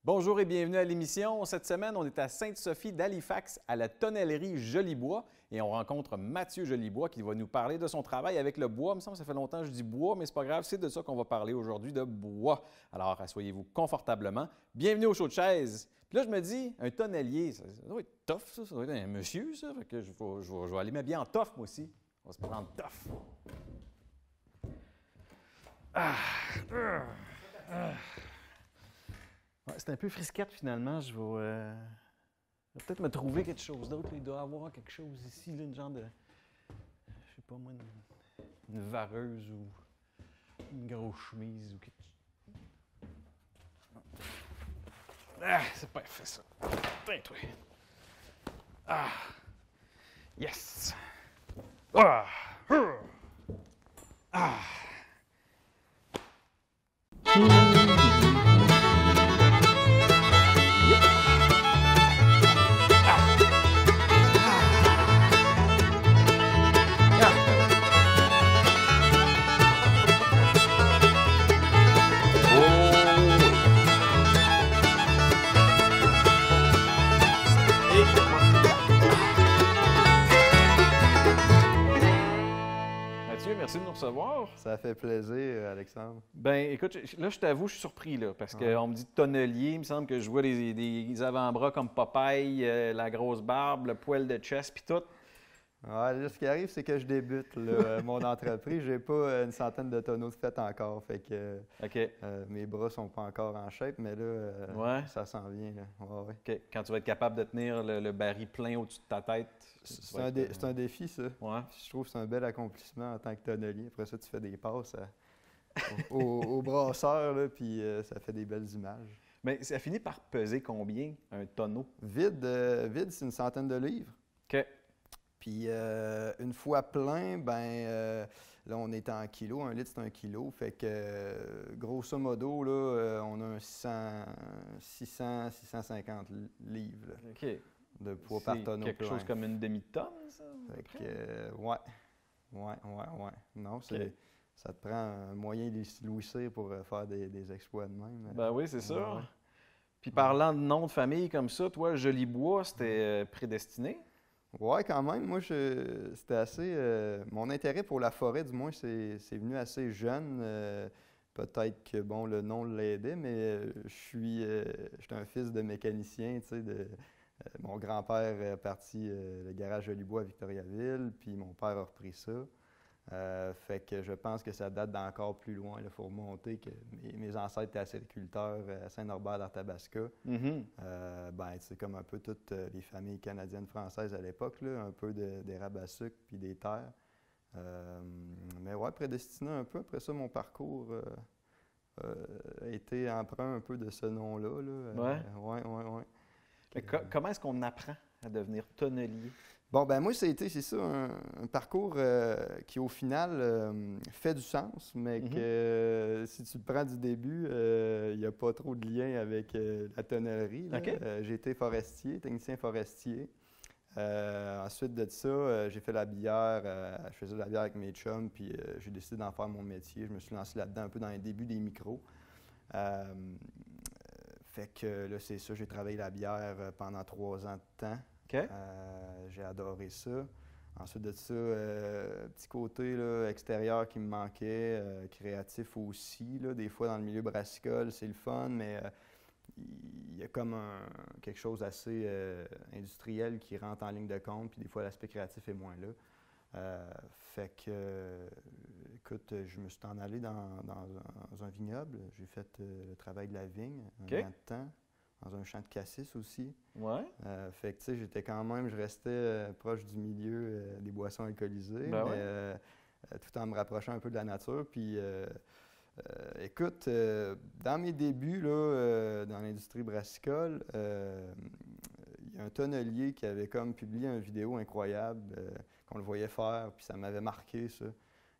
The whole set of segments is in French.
Bonjour et bienvenue à l'émission. Cette semaine, on est à Sainte-Sophie d'Halifax à la tonnellerie Jolibois et on rencontre Mathieu Jolibois qui va nous parler de son travail avec le bois. Il me semble que ça fait longtemps que je dis bois, mais c'est pas grave, c'est de ça qu'on va parler aujourd'hui, de bois. Alors, asseyez-vous confortablement. Bienvenue au show de chaise. Puis là, je me dis, un tonnelier, ça doit être tough, ça doit être un monsieur, ça. Fait que je vais aller m'habiller en tough, moi aussi. On va se prendre tough. Ouais, c'est un peu frisquette finalement. Je vais peut-être me trouver quelque chose d'autre. Il doit y avoir quelque chose ici, là, une genre de. Je sais pas moi, une vareuse ou une grosse chemise ou quelque chose. Ah, c'est pas fait ça. Tiens, toi. Ah! Yes! Ah! Ah! Mathieu, merci de nous recevoir. Ça fait plaisir, Alexandre. Ben, écoute, là, je t'avoue, je suis surpris, là, parce qu'on me dit tonnelier. Il me semble que je vois des avant-bras comme Popeye, la grosse barbe, le poil de chest, puis tout. Ouais, là, ce qui arrive, c'est que je débute là, mon entreprise. J'ai pas une centaine de tonneaux de fait encore. Fait que OK. mes bras sont pas encore en shape, mais là, Ouais. ça s'en vient. Là. Ouais, ouais. OK. Quand tu vas être capable de tenir le baril plein au-dessus de ta tête. C'est un défi, ça. Ouais. Je trouve que c'est un bel accomplissement en tant que tonnelier. Après ça, tu fais des passes au brasseur, là, puis ça fait des belles images. Mais ça finit par peser combien, un tonneau? Vide, c'est une centaine de livres. OK. Puis une fois plein, ben là, on est en kilos. Un litre, c'est 1 kilo. Fait que grosso modo, là, on a un 650 livres là, OK. de poids par tonneau. Quelque chose comme une demi-tonne, ça? Fait que, ouais. Non, ça te prend un moyen de Louis Cyr pour faire des exploits de même. Ben oui, c'est ça. Ouais. Puis parlant de nom de famille comme ça, toi, Jolibois, c'était prédestiné? Ouais, quand même. Moi, c'était assez. Mon intérêt pour la forêt, du moins, c'est venu assez jeune. Peut-être que bon, le nom l'aidait, mais j'étais un fils de mécanicien, tu sais. Mon grand-père est parti le garage Jolibois à Victoriaville, puis mon père a repris ça. Fait que je pense que ça date d'encore plus loin. Il faut remonter que mes ancêtres étaient acériculteurs à Saint-Norbert d'Arthabasca. Mm-hmm. C'est comme un peu toutes les familles canadiennes françaises à l'époque, là, un peu d'érable à sucre puis des terres. Mais ouais, prédestiné un peu. Après ça, mon parcours a été emprunt un peu de ce nom-là. Là. Ouais. Comment est-ce qu'on apprend à devenir tonnelier? Bon, ben moi, c'est ça, un parcours qui, au final, fait du sens, mais que si tu le prends du début, il n'y a pas trop de lien avec la tonnellerie. Là. OK. J'ai été forestier, technicien forestier. Ensuite de ça, j'ai fait la bière. Je faisais de la bière avec mes chums, puis j'ai décidé d'en faire mon métier. Je me suis lancé là-dedans un peu dans les débuts des micros. Fait que là, c'est ça, j'ai travaillé la bière pendant 3 ans de temps. OK. J'ai adoré ça. Ensuite de ça, petit côté là, extérieur qui me manquait, créatif aussi. Là, des fois, dans le milieu brassicole, c'est le fun, mais il y a comme quelque chose assez industriel qui rentre en ligne de compte, puis des fois, l'aspect créatif est moins là. Fait que, écoute, je me suis en allé dans un vignoble. J'ai fait le travail de la vigne un an de temps. Dans un champ de cassis aussi. Ouais. Fait que, tu sais, je restais proche du milieu des boissons alcoolisées, Ben mais tout en me rapprochant un peu de la nature. Puis, écoute, dans mes débuts, là, dans l'industrie brassicole, il y a un tonnelier qui avait comme publié une vidéo incroyable qu'on le voyait faire, puis ça m'avait marqué, ça.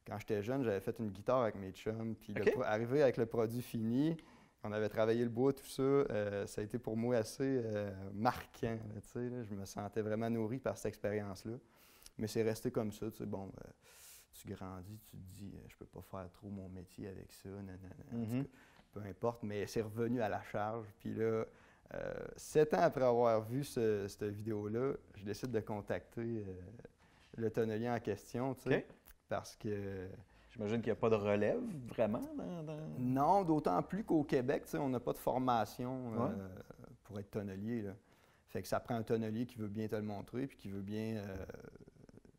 Quand j'étais jeune, j'avais fait une guitare avec mes chums, puis arrivé avec le produit fini, on avait travaillé le bois, tout ça, ça a été pour moi assez marquant. Là, je me sentais vraiment nourri par cette expérience-là. Mais c'est resté comme ça. Bon, tu grandis, tu te dis, je peux pas faire trop mon métier avec ça. peu importe, mais c'est revenu à la charge. Puis là, 7 ans après avoir vu cette vidéo-là, je décide de contacter le tonnelier en question, tu sais, OK. parce que... J'imagine qu'il n'y a pas de relève, vraiment, Non, d'autant plus qu'au Québec, tu sais, on n'a pas de formation Ouais. pour être tonnelier, là. Fait que ça prend un tonnelier qui veut bien te le montrer puis qui veut bien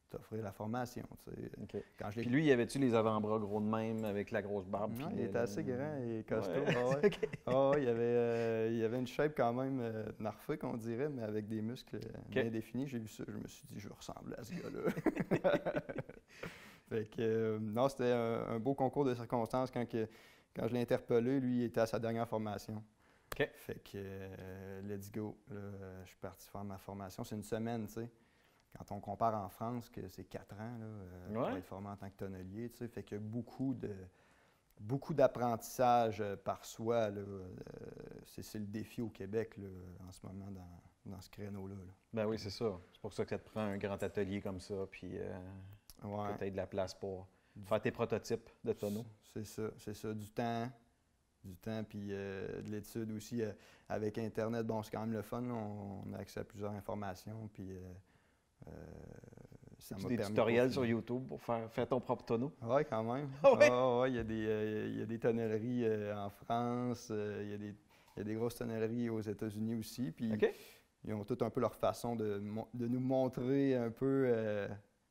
t'offrir la formation, tu sais. OK. Quand je Puis l'ai... lui, y avait-tu les avant-bras gros de même, avec la grosse barbe? Non, puis il était assez grand et costaud. Ouais. Ah ouais. OK. Ah ouais, il y avait une shape quand même narfée, qu'on dirait, mais avec des muscles bien définis. J'ai vu ça, je me suis dit, je veux ressembler à ce gars-là. Fait que, non, c'était un beau concours de circonstances quand je l'ai interpellé. Lui, il était à sa dernière formation. OK. Fait que, let's go. Là, je suis parti faire ma formation. C'est une semaine, tu sais. Quand on compare en France, que c'est 4 ans là, pour être formé en tant que tonnelier, tu sais. Fait qu'il y a beaucoup d'apprentissage par soi. Là, c'est le défi au Québec là, en ce moment dans ce créneau-là. Là. Ben oui, c'est ça. C'est pour ça que ça te prend un grand atelier comme ça, puis Ouais. peut-être de la place pour faire tes prototypes de tonneaux. C'est ça. Du temps, puis de l'étude aussi. Avec Internet, bon, c'est quand même le fun. Là, on a accès à plusieurs informations, puis ça m'a Des permis tutoriels de sur YouTube pour faire ton propre tonneau? Oui, quand même. Ah ouais? Ouais, il y a des tonnelleries en France, il y a des grosses tonnelleries aux États-Unis aussi, puis OK. ils ont tout un peu leur façon de nous montrer un peu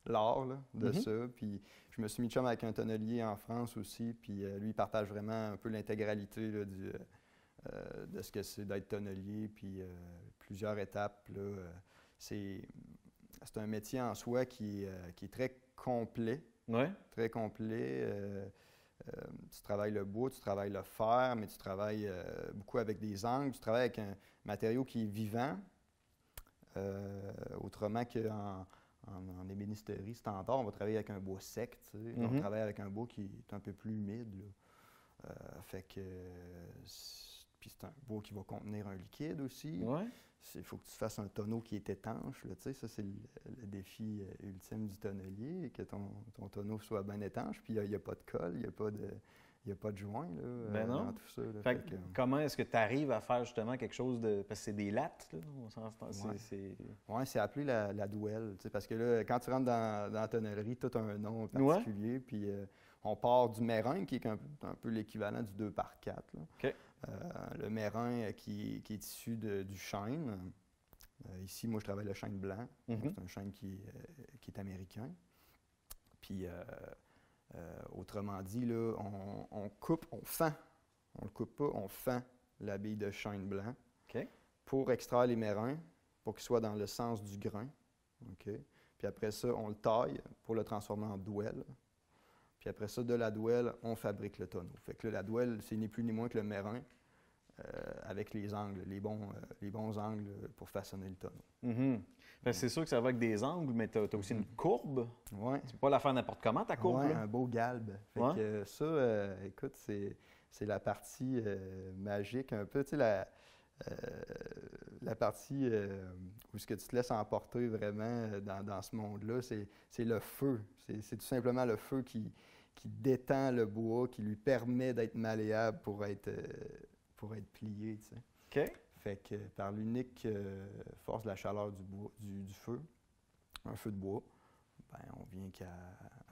l'art là, de ça. Puis je me suis mis chum avec un tonnelier en France aussi, puis lui, il partage vraiment un peu l'intégralité là, de ce que c'est d'être tonnelier, puis plusieurs étapes. Là, c'est un métier en soi qui est très complet. Ouais. Très complet. Tu travailles le bois, tu travailles le fer, mais tu travailles beaucoup avec des angles. Tu travailles avec un matériau qui est vivant. Autrement qu'en ébénisterie standard, on va travailler avec un bois sec. Tu sais. On travaille avec un bois qui est un peu plus humide. Là. Fait que... Puis c'est un bois qui va contenir un liquide aussi. Ouais. Il faut que tu fasses un tonneau qui est étanche. Là, ça, c'est le défi ultime du tonnelier, que ton tonneau soit bien étanche. Puis il n'y a pas de colle, il n'y a pas de joint là, non. dans tout ça. Là. Fait que, comment est-ce que tu arrives à faire justement quelque chose de... Parce que c'est des lattes, là, au sens... Oui, c'est appelé la douelle. Parce que là, quand tu rentres dans la tonnellerie, tout a un nom particulier. Puis on part du mérin, qui est un peu l'équivalent du 2x4. Là. OK. Le mérin qui est issu du chêne. Ici, moi, je travaille le chêne blanc. C'est un chêne qui est américain. Puis, autrement dit, là, on coupe, on fend. On le coupe pas, on fend la bille de chêne blanc pour extraire les mérins, pour qu'ils soient dans le sens du grain. Okay? Puis après ça, on le taille pour le transformer en douelle. Puis après ça, de la douelle, on fabrique le tonneau. Fait que là, la douelle, c'est ni plus ni moins que le mérin avec les angles, les bons angles pour façonner le tonneau. C'est sûr que ça va avec des angles, mais tu as aussi une courbe. Ouais. Tu peux pas la faire n'importe comment, ta courbe. Oui, là. un beau galbe. Fait que ça, écoute, c'est la partie magique un peu. Tu sais, la partie où ce que tu te laisses emporter vraiment dans ce monde-là, c'est le feu. C'est tout simplement le feu qui détend le bois, qui lui permet d'être malléable pour être plié. Tu sais. OK. Fait que par l'unique force de la chaleur du feu, un feu de bois, ben, on vient qu'à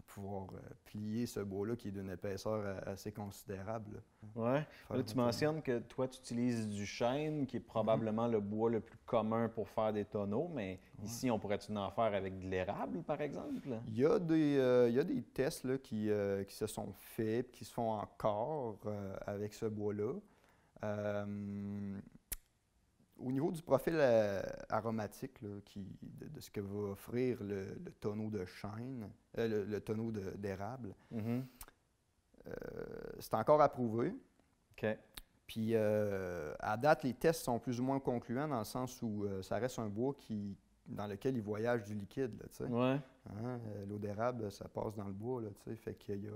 pouvoir plier ce bois-là qui est d'une épaisseur assez considérable. Oui. Là, tu mentionnes que toi, tu utilises du chêne, qui est probablement le bois le plus commun pour faire des tonneaux, mais ici, on pourrait-tu en faire avec de l'érable, par exemple? Il y a des tests là, qui se sont faits, qui se font encore avec ce bois-là. Au niveau du profil aromatique là, de ce que va offrir le tonneau de chêne, le tonneau d'érable, c'est encore à prouver. OK. Puis à date, les tests sont plus ou moins concluants dans le sens où ça reste un bois dans lequel il voyage du liquide. Là, tu sais. Ouais. Hein, l'eau d'érable, ça passe dans le bois. Là, tu sais, fait qu'il y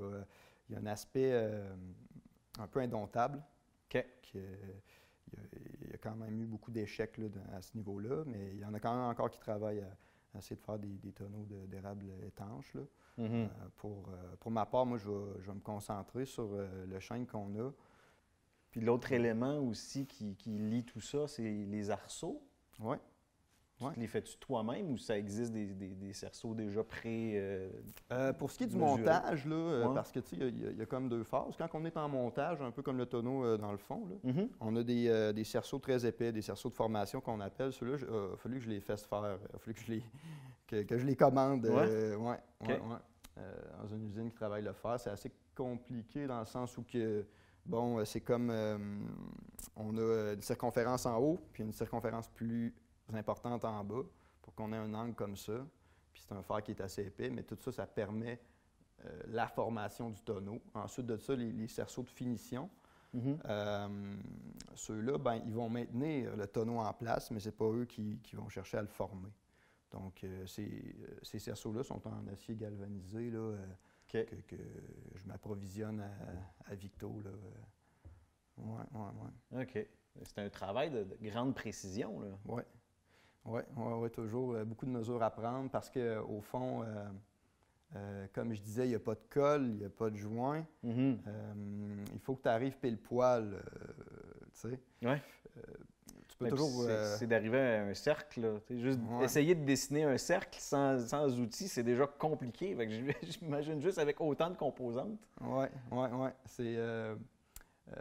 a un aspect un peu indomptable. OK. Il y a quand même eu beaucoup d'échecs là, à ce niveau-là, mais il y en a quand même encore qui travaillent à essayer de faire des tonneaux d'érable étanches. Là. Pour ma part, moi, je vais me concentrer sur le chêne qu'on a. Puis l'autre élément aussi qui lie tout ça, c'est les arceaux. Oui. Ouais. Tu les fais-tu toi-même ou ça existe des cerceaux déjà pour ce qui est du mesurés? montage, là, Ouais. parce que tu sais, il y a comme deux phases. Quand on est en montage, un peu comme le tonneau dans le fond, là, Mhm. on a des cerceaux très épais, des cerceaux de formation qu'on appelle. Ceux-là, il a fallu que je les fasse faire, il a fallu que que je les commande. Ok. Ouais. Dans une usine qui travaille le fer. C'est assez compliqué dans le sens où que, bon, c'est comme on a une circonférence en haut, puis une circonférence plus importante en bas pour qu'on ait un angle comme ça. Puis c'est un fer qui est assez épais, mais tout ça, ça permet la formation du tonneau. Ensuite de ça, les cerceaux de finition. Mhm. Ceux-là, ben, ils vont maintenir le tonneau en place, mais ce n'est pas eux qui vont chercher à le former. Donc, ces cerceaux-là sont en acier galvanisé là, OK. que je m'approvisionne à Victo. Là. Ouais. OK. C'est un travail de grande précision, là. Oui, toujours beaucoup de mesures à prendre parce qu'au fond, comme je disais, il n'y a pas de colle, il n'y a pas de joint. Mhm. Il faut que tu arrives pile poil, tu sais. Ouais. Tu peux Mais toujours... c'est d'arriver à un cercle, là. Tu sais, juste Ouais. essayer de dessiner un cercle sans outils, c'est déjà compliqué. Fait que j'imagine juste avec autant de composantes. Oui. C'est... tu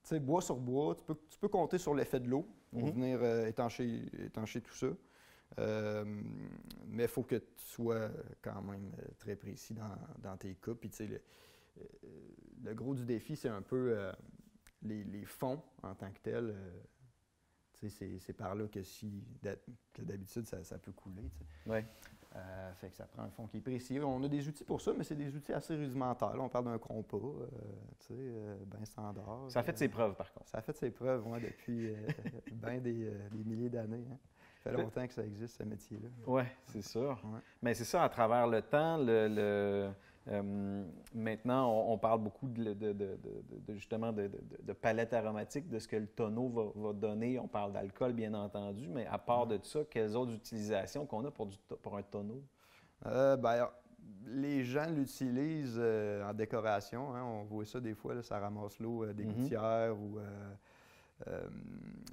sais, bois sur bois, tu peux compter sur l'effet de l'eau pour Mhm. venir étancher tout ça. Mais il faut que tu sois quand même très précis dans tes coupes. Puis, tu sais, le gros du défi, c'est un peu les fonds en tant que tels. Tu sais, c'est par là que d'habitude, ça peut couler. Tu sais. Ouais. Fait que ça prend un fond qui est précis. On a des outils pour ça, mais c'est des outils assez rudimentaires. Là, on parle d'un compas, tu sais, bien standard. Ça a fait ses preuves, par contre. Ça a fait ses preuves, ouais, depuis bien des milliers d'années. Hein. Ça fait longtemps que ça existe, ce métier-là. Oui, c'est sûr. Ouais. Mais c'est ça, à travers le temps, maintenant, on parle beaucoup justement de palette aromatique, de ce que le tonneau va donner. On parle d'alcool, bien entendu, mais à part de ça, quelles autres utilisations qu'on a pour un tonneau? Ben, les gens l'utilisent en décoration. Hein. On voit ça des fois, là, ça ramasse l'eau des gouttières ou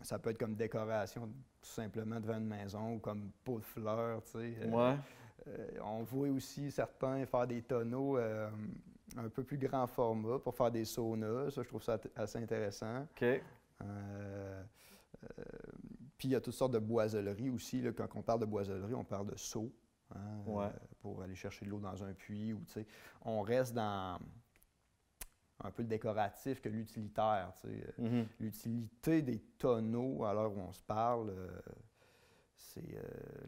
ça peut être comme décoration tout simplement devant une maison ou comme pot de fleurs. Tu sais. Ouais. On voit aussi certains faire des tonneaux un peu plus grand format pour faire des saunas. Ça, je trouve ça assez intéressant. OK. Puis il y a toutes sortes de boiselleries aussi. Là. Quand on parle de boisellerie, on parle de seaux Ouais. pour aller chercher de l'eau dans un puits. Ou, tu sais, on reste dans un peu le décoratif que l'utilitaire. Tu sais. Mhm. L'utilité des tonneaux, à l'heure où on se parle, c'est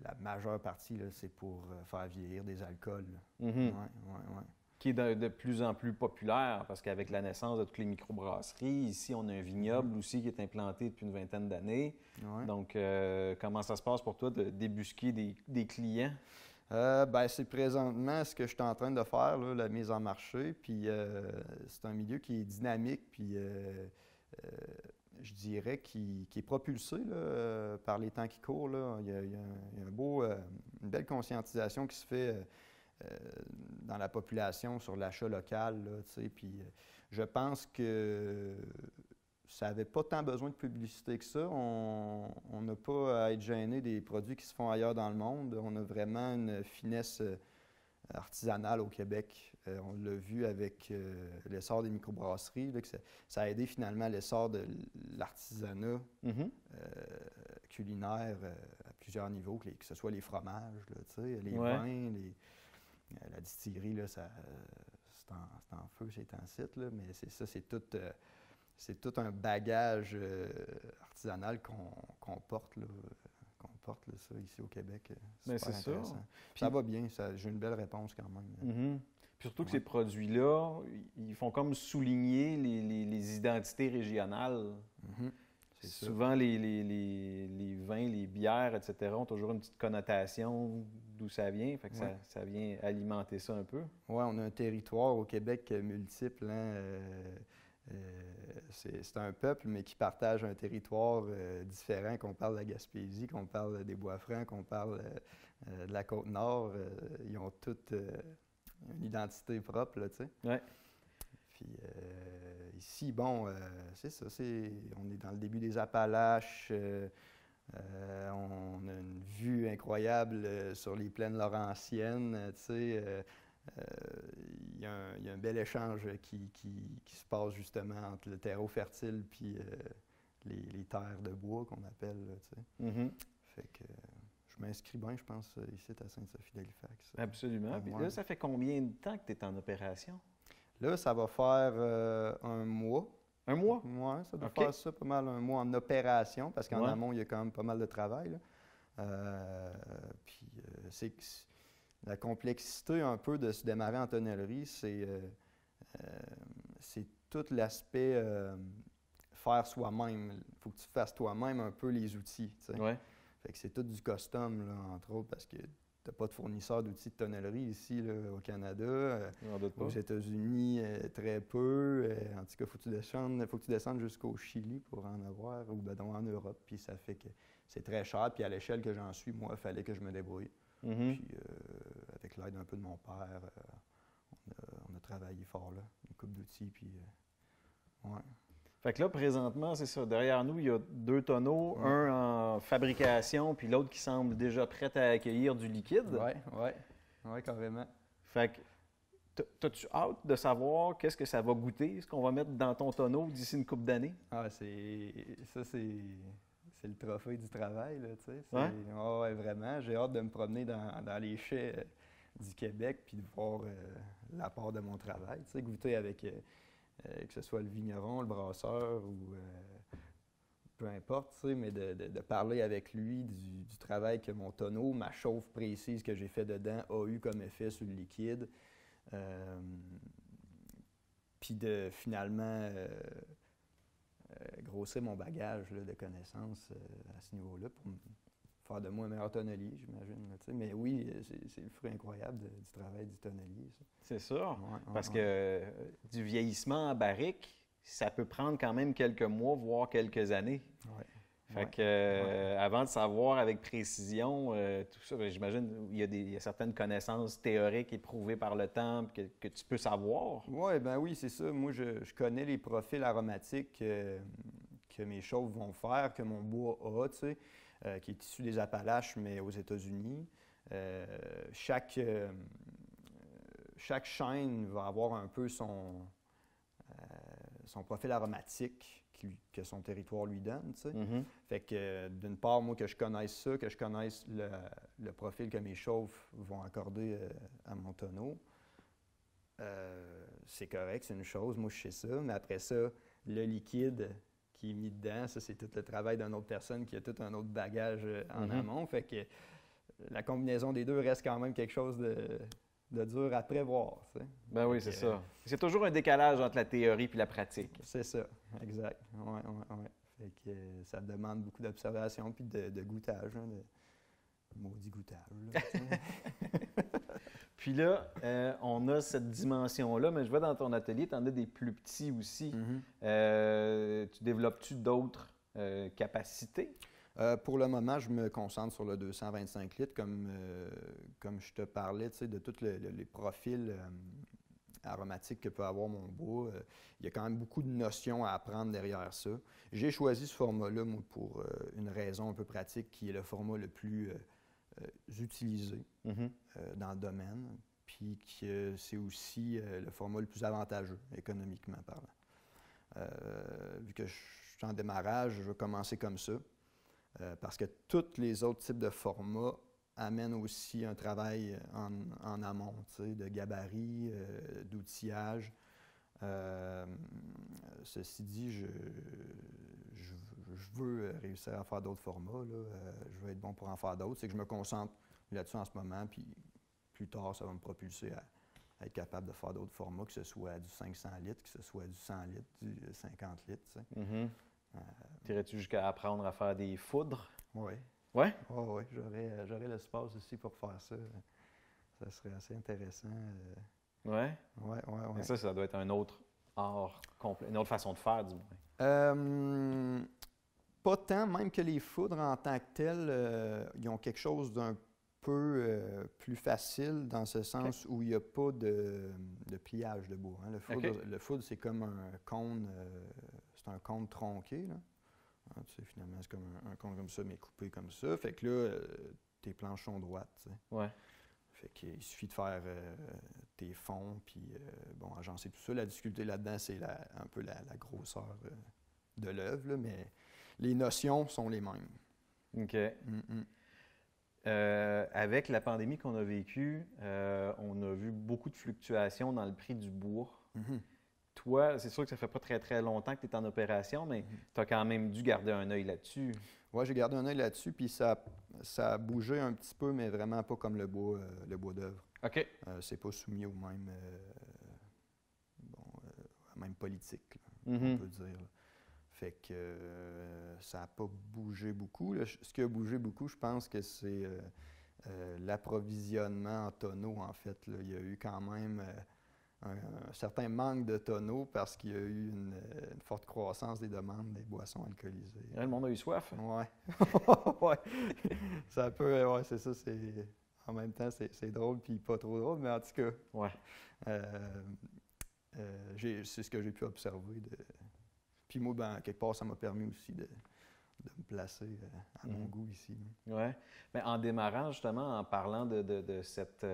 la majeure partie, là, c'est pour faire vieillir des alcools. Mhm. Ouais. Qui est de plus en plus populaire parce qu'avec la naissance de toutes les microbrasseries, ici, on a un vignoble aussi qui est implanté depuis une vingtaine d'années. Ouais. Donc, comment ça se passe pour toi de débusquer des clients? Ben, c'est présentement ce que je suis en train de faire, là, la mise en marché. Puis c'est un milieu qui est dynamique, puis je dirais qui est propulsé là, par les temps qui courent. Là. Il y a une belle conscientisation qui se fait dans la population sur l'achat local. Là, tu sais. Puis je pense que ça n'avait pas tant besoin de publicité que ça. On n'a pas à être gêné des produits qui se font ailleurs dans le monde. On a vraiment une finesse artisanale au Québec. On l'a vu avec l'essor des microbrasseries, là, que ça a aidé finalement l'essor de l'artisanat Mhm. culinaire à plusieurs niveaux, que ce soit les fromages, là, tu sais, les Ouais. vins, la distillerie, là, c'est en feu ces temps-ci, là, mais c'est tout un bagage artisanal qu'on porte, là, ça, ici au Québec. Mais Super c'est ça. intéressant. Puis- Ça va bien, j'ai une belle réponse quand même. Mhm. Puis surtout que Ouais. ces produits-là, ils font comme souligner les identités régionales. Mhm. C'est ça. Souvent, les vins, les bières, etc., ont toujours une petite connotation d'où ça vient. Fait que Ouais. ça vient alimenter ça un peu. Oui, on a un territoire au Québec multiple. Hein, c'est un peuple, mais qui partage un territoire différent, qu'on parle de la Gaspésie, qu'on parle des Bois-Francs, qu'on parle de la Côte-Nord. Ils ont toutes une identité propre, là, tu sais. Ouais. Puis ici, bon, c'est ça, on est dans le début des Appalaches. On a une vue incroyable sur les plaines laurentiennes, tu sais. Il y a un bel échange qui se passe justement entre le terreau fertile puis les terres de bois qu'on appelle, là, tu sais. Mm-hmm. Fait que je m'inscris bien, je pense, ici à Sainte-Sophie d'Halifax. Absolument. Puis Ouais. là, ça fait combien de temps que tu es en opération? Là, ça va faire un mois. Un mois? Oui, ça doit OK. faire ça pas mal un mois en opération, parce qu'en Ouais. amont, il y a quand même pas mal de travail, là. Puis la complexité un peu de se démarrer en tonnellerie, c'est tout l'aspect faire soi-même. Il faut que tu fasses toi-même un peu les outils, tu sais. Ouais. Fait que c'est tout du custom, là, entre autres, parce que tu n'as pas de fournisseur d'outils de tonnellerie ici, là, au Canada. J'en doute pas. Aux États-Unis, très peu. En tout cas, faut que tu descendes jusqu'au Chili pour en avoir, ou ben, donc en Europe. Puis ça fait que c'est très cher. Puis à l'échelle que j'en suis, moi, il fallait que je me débrouille. Mhm. Puis avec l'aide un peu de mon père, on a travaillé fort là, une couple d'outils. Puis ouais. Fait que là, présentement, c'est ça. Derrière nous, il y a 2 tonneaux, Ouais. un en fabrication, puis l'autre qui semble déjà prêt à accueillir du liquide. Ouais, carrément. Fait que, t'as-tu hâte de savoir qu'est-ce que ça va goûter, ce qu'on va mettre dans ton tonneau d'ici une couple d'années? Ah, c'est le trophée du travail, là, tu sais. Ouais? Ouais, vraiment. J'ai hâte de me promener dans les chais du Québec puis de voir l'apport de mon travail, tu sais, goûter avec, que ce soit le vigneron, le brasseur ou peu importe, tu sais, mais de parler avec lui du travail que mon tonneau, ma chauffe précise que j'ai fait dedans a eu comme effet sur le liquide. Puis de finalement grossir mon bagage là, de connaissances à ce niveau-là pour faire de moi un meilleur tonnelier, j'imagine. Là, tu sais. Mais oui, c'est le fruit incroyable du travail du tonnelier, ça. C'est sûr. Ouais, Parce ouais. que du vieillissement en barrique, ça peut prendre quand même quelques mois, voire quelques années. Ouais. Fait Ouais. que, avant de savoir avec précision tout ça, ben, j'imagine il y a certaines connaissances théoriques éprouvées par le temps que tu peux savoir. Ouais, ben oui, c'est ça. Moi, je connais les profils aromatiques que mes chauves vont faire, que mon bois a, tu sais, qui est issu des Appalaches, mais aux États-Unis. Chaque chêne va avoir un peu son profil aromatique que son territoire lui donne, tu sais. Mhm. Fait que, d'une part, moi, que je connaisse ça, que je connaisse le profil que mes chauves vont accorder à mon tonneau, c'est correct, c'est une chose, moi, je sais ça. Mais après ça, le liquide qui est mis dedans, ça, c'est tout le travail d'une autre personne qui a tout un autre bagage en amont. Fait que la combinaison des deux reste quand même quelque chose de dur à prévoir, tu sais. Ben oui, Fait c'est que, ça. C'est toujours un décalage entre la théorie et la pratique. C'est ça, exact. Ouais. Fait que ça demande beaucoup d'observation puis de goûtage, hein, de maudit goûtage, là, tu sais. Puis là, on a cette dimension-là, mais je vois dans ton atelier, tu en as des plus petits aussi. Tu développes-tu d'autres capacités? Pour le moment, je me concentre sur le 225 litres, comme je te parlais, tu sais, de tous les profils aromatiques que peut avoir mon bois. Il y a quand même beaucoup de notions à apprendre derrière ça. J'ai choisi ce format-là, moi, pour une raison un peu pratique, qui est le format le plus utilisé dans le domaine, puis que c'est aussi le format le plus avantageux, économiquement parlant. Vu que je suis en démarrage, je vais commencer comme ça. Parce que tous les autres types de formats amènent aussi un travail en amont, tu sais, de gabarit, d'outillage. Ceci dit, je veux réussir à faire d'autres formats, là. Je veux être bon pour en faire d'autres. C'est que je me concentre là-dessus en ce moment, puis plus tard, ça va me propulser à être capable de faire d'autres formats, que ce soit du 500 litres, que ce soit du 100 litres, du 50 litres, tu sais. T'irais-tu jusqu'à apprendre à faire des foudres? Oui. Ouais? Oh, oui, j'aurais l'espace aussi pour faire ça. Ça serait assez intéressant. Ouais? Ouais. Mais ça doit être un autre art complet, une autre façon de faire, du moins. Pas tant, même que les foudres en tant que telles, ils ont quelque chose d'un peu plus facile dans ce sens où il n'y a pas de pliage de bois. Hein. Le foudre, c'est comme un cône, c'est un cône tronqué, là. Hein, tu sais, finalement, c'est comme un cône comme ça, mais coupé comme ça. Fait que là, tes planches sont droites. Tu sais. Ouais. Fait qu'il suffit de faire tes fonds, puis bon, agencer tout ça. La difficulté là-dedans, c'est un peu la grosseur de l'œuvre, là, mais les notions sont les mêmes. OK. Avec la pandémie qu'on a vécue, on a vu beaucoup de fluctuations dans le prix du bois. Toi, c'est sûr que ça fait pas très, très longtemps que tu es en opération, mais tu as quand même dû garder un œil là-dessus. Oui, j'ai gardé un œil là-dessus, puis ça a bougé un petit peu, mais vraiment pas comme le bois d'œuvre. OK. C'est pas soumis au même, même politique, là, on peut dire. Là. Fait que ça n'a pas bougé beaucoup. Là. Ce qui a bougé beaucoup, je pense que c'est l'approvisionnement en tonneaux, en fait. Là. Il y a eu quand même un certain manque de tonneaux parce qu'il y a eu une forte croissance des demandes des boissons alcoolisées. Le monde a eu soif. Oui. Ouais. Ça peut, ouais, c'est ça. En même temps, c'est drôle puis pas trop drôle, mais en tout cas, ouais. C'est ce que j'ai pu observer. Puis moi, ben, quelque part, ça m'a permis aussi de me placer à mon goût ici. Oui. Mais en démarrant, justement, en parlant de cette...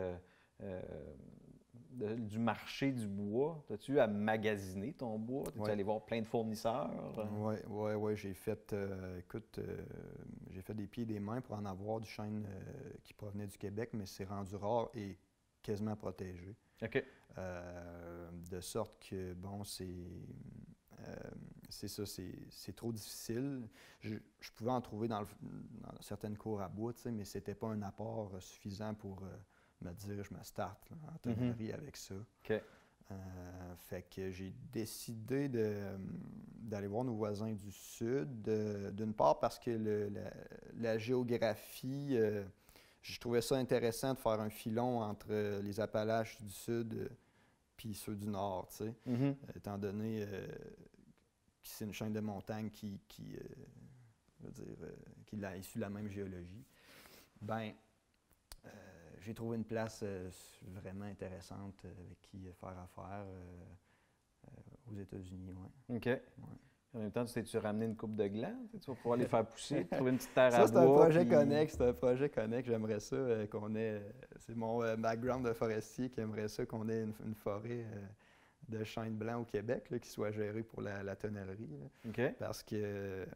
du marché du bois, as-tu à magasiner ton bois? As-tu allé voir plein de fournisseurs? Oui. J'ai fait, j'ai fait des pieds et des mains pour en avoir du chêne qui provenait du Québec, mais c'est rendu rare et quasiment protégé. OK. De sorte que, bon, c'est ça, c'est trop difficile. Je pouvais en trouver dans certaines cours à bois, mais c'était pas un apport suffisant pour me dire je me starte là, en tonnerie avec ça. OK. Fait que j'ai décidé d'aller voir nos voisins du Sud, d'une part parce que la géographie, je trouvais ça intéressant de faire un filon entre les Appalaches du Sud puis ceux du Nord, tu sais, étant donné que c'est une chaîne de montagne qui a issu de la même géologie. Ben, j'ai trouvé une place vraiment intéressante avec qui faire affaire aux États-Unis. Ouais. OK. Ouais. En même temps, tu t'es-tu ramené une coupe de gland? Tu vas pouvoir les faire pousser, trouver une petite terre ça, à bois. C'est un projet connexe. J'aimerais ça qu'on ait... c'est mon background de forestier qui aimerait ça qu'on ait une forêt de chêne blanc au Québec là, qui soit gérée pour la tonnellerie. Là. OK. Parce que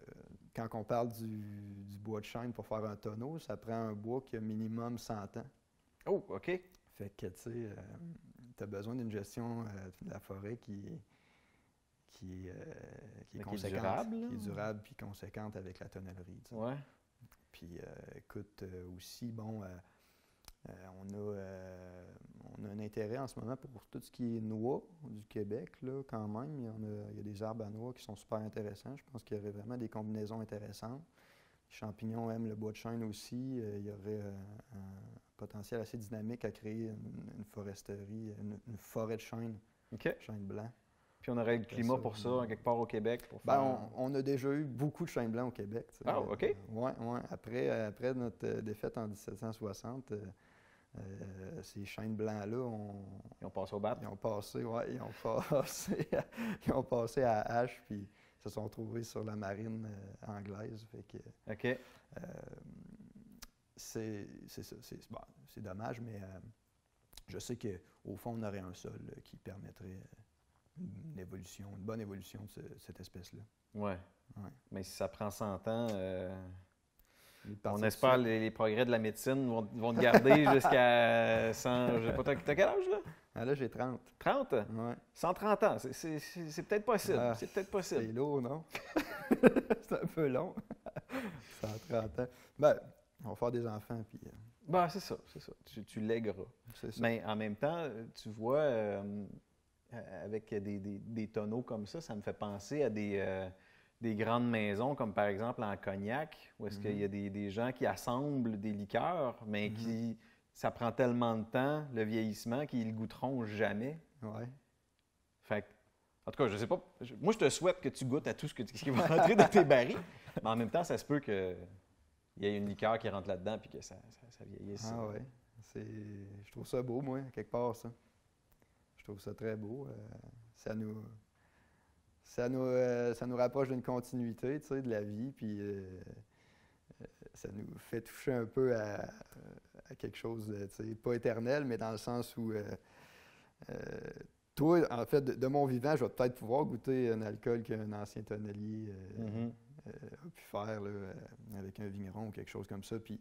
quand on parle du bois de chêne pour faire un tonneau, ça prend un bois qui a minimum 100 ans. Oh, OK. Fait que, tu sais, tu as besoin d'une gestion de la forêt qui est conséquente. Qui est durable puis conséquente avec la tonnellerie. Tu sais. Ouais. Puis, écoute, aussi, bon, on a un intérêt en ce moment pour tout ce qui est noix du Québec, là, quand même. Il y a des arbres à noix qui sont super intéressants. Je pense qu'il y aurait vraiment des combinaisons intéressantes. Les champignons aiment le bois de chêne aussi. Il y aurait un potentiel assez dynamique à créer une foresterie, une forêt de chêne, chêne blanc. Puis on aurait le climat pour ça, quelque part au Québec? Pour faire... on a déjà eu beaucoup de chêne blanc au Québec. Tu sais. Ah, OK. Oui. Après notre défaite en 1760, ces chênes blancs-là, ils ont passé au bat? Ils ont passé à la hache, puis se sont trouvés sur la marine anglaise. Fait que, OK. C'est ça. C'est dommage, mais je sais qu'au fond, on aurait un sol qui permettrait une bonne évolution de cette espèce-là. Oui. Ouais. Mais si ça prend 100 ans, on espère que les progrès de la médecine vont te garder jusqu'à 100... Je sais pas, t'as quel âge, là? Ah, là, j'ai 30. 30? Oui. 130 ans, c'est peut-être possible. C'est peut-être possible. C'est lourd, non? C'est un peu long. 130 ans. Ben, on va faire des enfants, puis... Ben, c'est ça. Tu lègueras. C'est ça. Mais en même temps, tu vois, avec des tonneaux comme ça me fait penser à des grandes maisons, comme par exemple en Cognac, où est-ce qu'il y a des gens qui assemblent des liqueurs, mais qui... Ça prend tellement de temps, le vieillissement, qu'ils ne le goûteront jamais. Oui. Fait que, en tout cas, je sais pas. Moi, je te souhaite que tu goûtes à tout ce qui va rentrer dans tes barils. Mais en même temps, ça se peut que il y ait une liqueur qui rentre là-dedans puis que ça vieillisse. Ah ouais. Je trouve ça beau, moi, quelque part, ça. Je trouve ça très beau. Ça nous rapproche d'une continuité, tu sais, de la vie, puis ça nous fait toucher un peu à quelque chose, tu sais, pas éternel, mais dans le sens où, toi, en fait, de mon vivant, je vais peut-être pouvoir goûter un alcool qu'un ancien tonnelier a pu faire là, avec un vigneron ou quelque chose comme ça, puis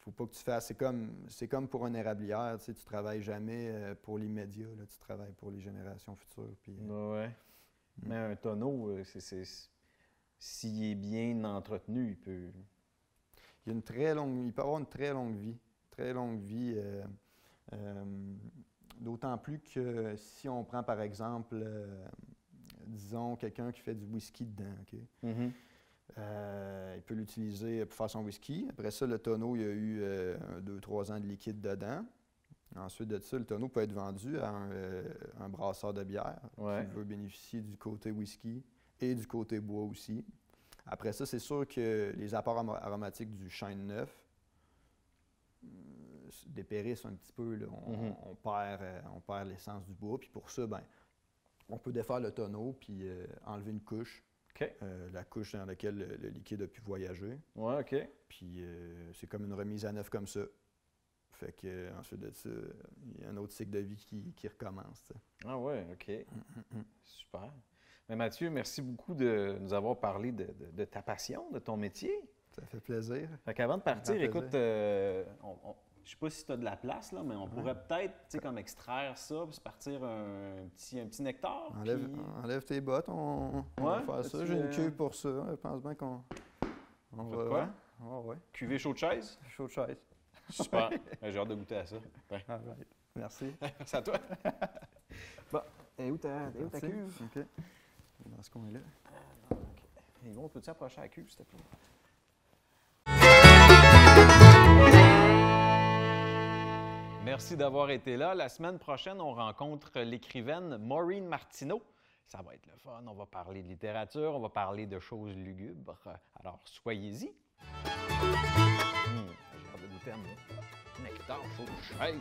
faut pas que tu fasses. C'est comme pour une érablière, tu sais, tu travailles jamais pour l'immédiat, là, tu travailles pour les générations futures. Puis, ouais. Mais un tonneau, s'il est bien entretenu, il peut. Il peut avoir une très longue vie. Très longue vie. D'autant plus que si on prend par exemple, disons, quelqu'un qui fait du whisky dedans, OK? Mm-hmm. Il peut l'utiliser pour faire son whisky. Après ça, le tonneau, il y a eu 2-3 ans de liquide dedans. Ensuite de ça, le tonneau peut être vendu à un brasseur de bière qui veut bénéficier du côté whisky et du côté bois aussi. Après ça, c'est sûr que les apports aromatiques du chêne neuf dépérissent un petit peu. Là. On perd l'essence du bois. Puis pour ça, on peut défaire le tonneau puis enlever une couche. Okay. La couche dans laquelle le liquide a pu voyager. Ouais, OK. Puis c'est comme une remise à neuf comme ça. Fait que ensuite de ça, il y a un autre cycle de vie qui recommence. T'sais. Ah ouais, OK. Super. Mais Mathieu, merci beaucoup de nous avoir parlé de ta passion, de ton métier. Ça fait plaisir. Fait qu'avant de partir, écoute, je sais pas si tu as de la place, là, mais on pourrait peut-être, tu sais, comme extraire ça, puis se partir un petit nectar. Enlève tes bottes, on va faire ça. J'ai une cuve pour ça. Je pense bien qu'on va... Quoi? Ouais. Cuvée chaud de chaise? Chaud de chaise. Super. J'ai hâte de goûter à ça. Ouais. Right. Merci. Merci à toi. Bon, et où ta cuve? OK. Dans ce coin-là. Okay. Yvon, peux-tu approcher la cuve, s'il te plaît? Merci d'avoir été là. La semaine prochaine, on rencontre l'écrivaine Maureen Martineau. Ça va être le fun. On va parler de littérature, on va parler de choses lugubres. Alors, soyez-y. J'ai hâte de goûter à mon nectar chaud de chaise.